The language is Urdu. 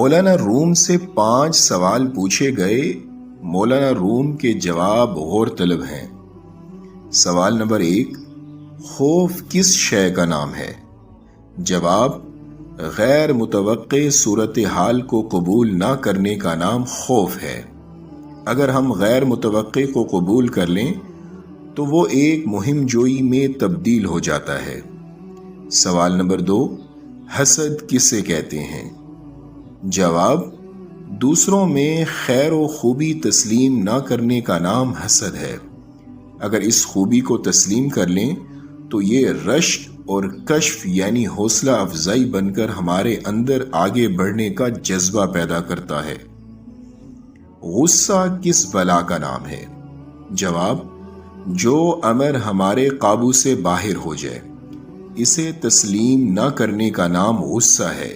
مولانا روم سے 5 سوال پوچھے گئے، مولانا روم کے جواب غور طلب ہیں۔ سوال نمبر 1، خوف کس شے کا نام ہے؟ جواب، غیر متوقع صورتحال کو قبول نہ کرنے کا نام خوف ہے۔ اگر ہم غیر متوقع کو قبول کر لیں تو وہ ایک مہم جوئی میں تبدیل ہو جاتا ہے۔ سوال نمبر 2، حسد کسے کہتے ہیں؟ جواب، دوسروں میں خیر و خوبی تسلیم نہ کرنے کا نام حسد ہے۔ اگر اس خوبی کو تسلیم کر لیں تو یہ رشک اور کشف یعنی حوصلہ افزائی بن کر ہمارے اندر آگے بڑھنے کا جذبہ پیدا کرتا ہے۔ غصہ کس بلا کا نام ہے؟ جواب، جو امر ہمارے قابو سے باہر ہو جائے، اسے تسلیم نہ کرنے کا نام غصہ ہے۔